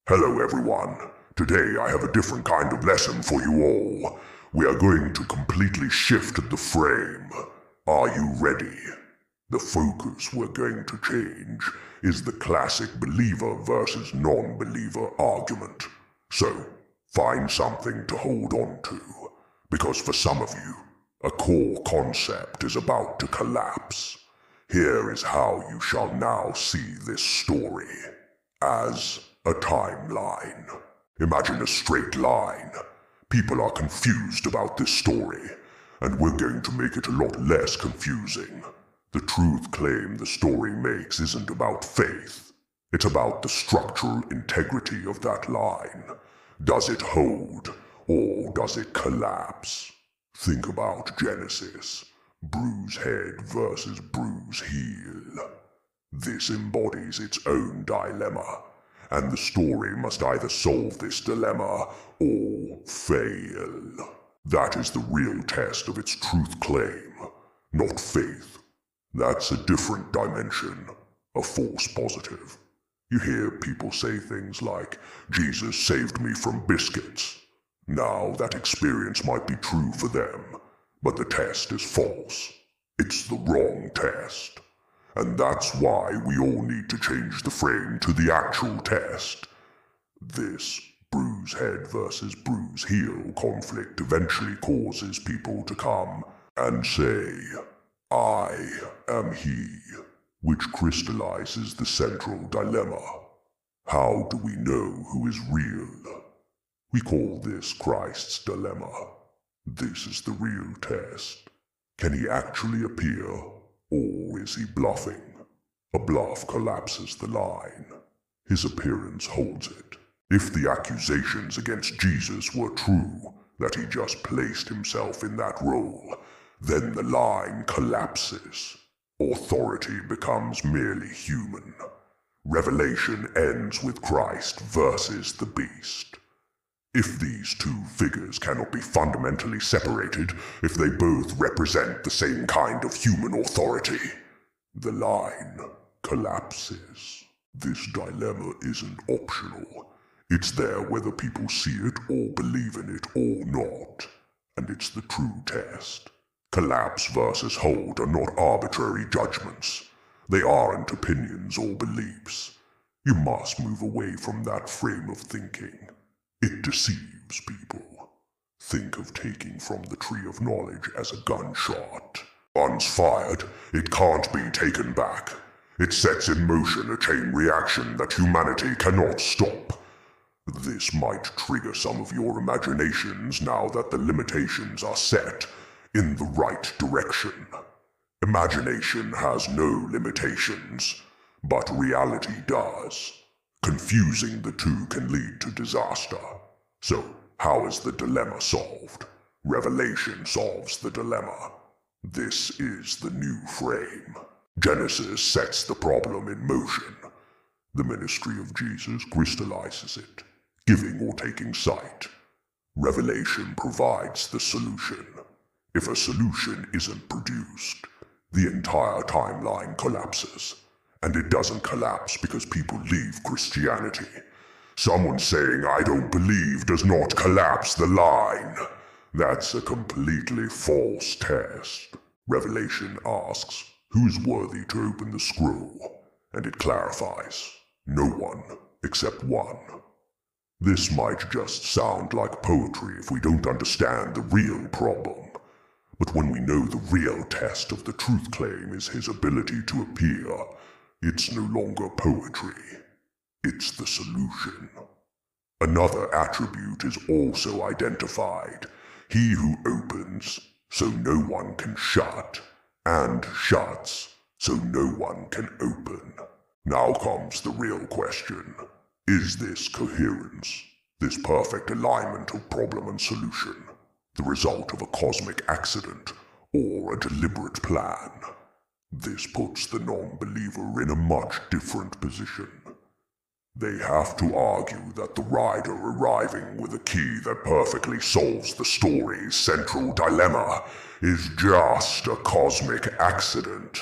Hello everyone. Today I have a different kind of lesson for you all. We are going to completely shift the frame. Are you ready? The focus we're going to change is the classic believer versus non-believer argument. So, find something to hold on to, because for some of you, a core concept is about to collapse. Here is how you shall now see this story as a timeline. Imagine a straight line. People are confused about this story, and we're going to make it a lot less confusing. The truth claim the story makes isn't about faith. It's about the structural integrity of that line. Does it hold, or does it collapse? Think about Genesis. Bruise head versus bruise heel. This embodies its own dilemma, and the story must either solve this dilemma or fail. That is the real test of its truth claim, not faith. That's a different dimension, a false positive. You hear people say things like, Jesus saved me from biscuits. Now that experience might be true for them, but the test is false. It's the wrong test. And that's why we all need to change the frame to the actual test. This bruise head versus bruise heel conflict eventually causes people to come and say, I am he, which crystallizes the central dilemma. How do we know who is real? We call this Christ's dilemma. This is the real test. Can he actually appear? Or is he bluffing? A bluff collapses the line. His appearance holds it. If the accusations against Jesus were true, that he just placed himself in that role, then the line collapses. Authority becomes merely human. Revelation ends with Christ versus the beast. If these two figures cannot be fundamentally separated, if they both represent the same kind of human authority, the line collapses. This dilemma isn't optional. It's there whether people see it or believe in it or not. And it's the true test. Collapse versus hold are not arbitrary judgments. They aren't opinions or beliefs. You must move away from that frame of thinking. It deceives people. Think of taking from the tree of knowledge as a gunshot. Once fired, it can't be taken back. It sets in motion a chain reaction that humanity cannot stop. This might trigger some of your imaginations now that the limitations are set in the right direction. Imagination has no limitations, but reality does. Confusing the two can lead to disaster. So, how is the dilemma solved? Revelation solves the dilemma. This is the new frame. Genesis sets the problem in motion. The ministry of Jesus crystallizes it, giving or taking sight. Revelation provides the solution. If a solution isn't produced, the entire timeline collapses. And it doesn't collapse because people leave Christianity. Someone saying I don't believe does not collapse the line. That's a completely false test. Revelation asks, who's worthy to open the scroll? And it clarifies, no one except one. This might just sound like poetry if we don't understand the real problem. But when we know the real test of the truth claim is his ability to appear, it's no longer poetry. It's the solution. Another attribute is also identified. He who opens, so no one can shut, and shuts, so no one can open. Now comes the real question. Is this coherence, this perfect alignment of problem and solution, the result of a cosmic accident or a deliberate plan? This puts the non-believer in a much different position. They have to argue that the rider arriving with a key that perfectly solves the story's central dilemma is just a cosmic accident,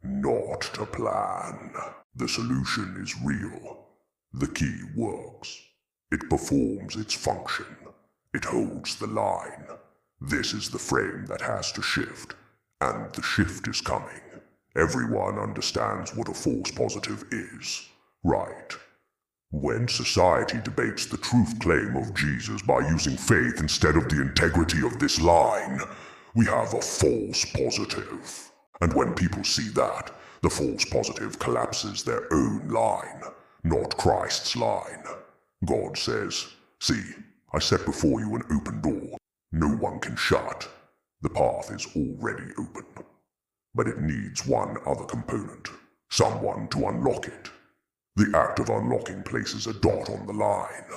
not a plan. The solution is real. The key works. performs its function. It holds the line. This is the frame that has to shift, and the shift is coming. Everyone understands what a false positive is, right? When society debates the truth claim of Jesus by using faith instead of the integrity of this line, we have a false positive. And when people see that, the false positive collapses their own line, not Christ's line. God says, "See, I set before you an open door. No one can shut. The path is already open. But it needs one other component, someone to unlock it. The act of unlocking places a dot on the line.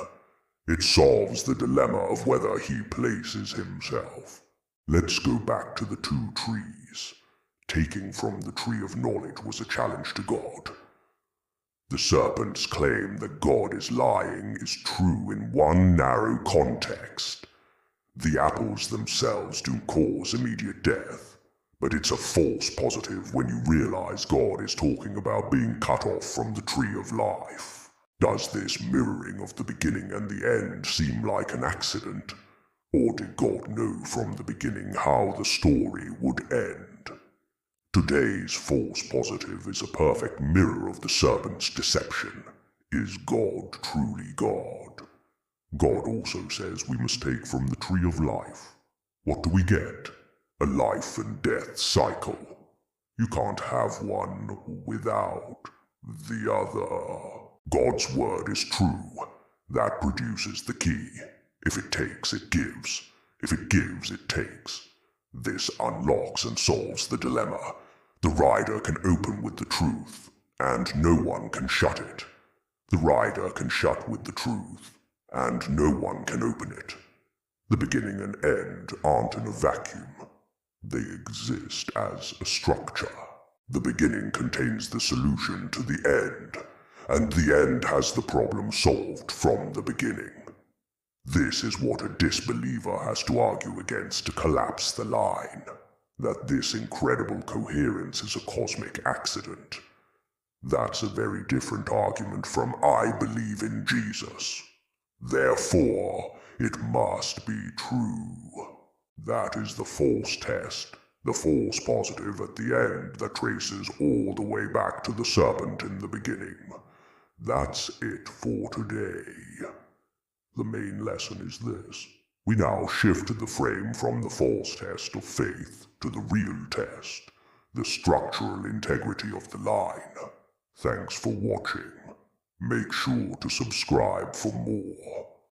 It solves the dilemma of whether he places himself. Let's go back to the two trees. Taking from the tree of knowledge was a challenge to God. The serpent's claim that God is lying is true in one narrow context. The apples themselves do cause immediate death, but it's a false positive when you realize God is talking about being cut off from the tree of life. Does this mirroring of the beginning and the end seem like an accident? Or did God know from the beginning how the story would end? Today's false positive is a perfect mirror of the serpent's deception. Is God truly God? God also says we must take from the tree of life. What do we get? A life and death cycle. You can't have one without the other. God's word is true. That produces the key. If it takes, it gives. If it gives, it takes. This unlocks and solves the dilemma. The rider can open with the truth, and no one can shut it. The rider can shut with the truth, and no one can open it. The beginning and end aren't in a vacuum. They exist as a structure. The beginning contains the solution to the end, and the end has the problem solved from the beginning. This is what a disbeliever has to argue against to collapse the line. That this incredible coherence is a cosmic accident. That's a very different argument from "I believe in Jesus. Therefore, it must be true." That is the false test, the false positive at the end that traces all the way back to the serpent in the beginning. That's it for today. The main lesson is this. We now shift the frame from the false test of faith to the real test, the structural integrity of the line. Thanks for watching. Make sure to subscribe for more.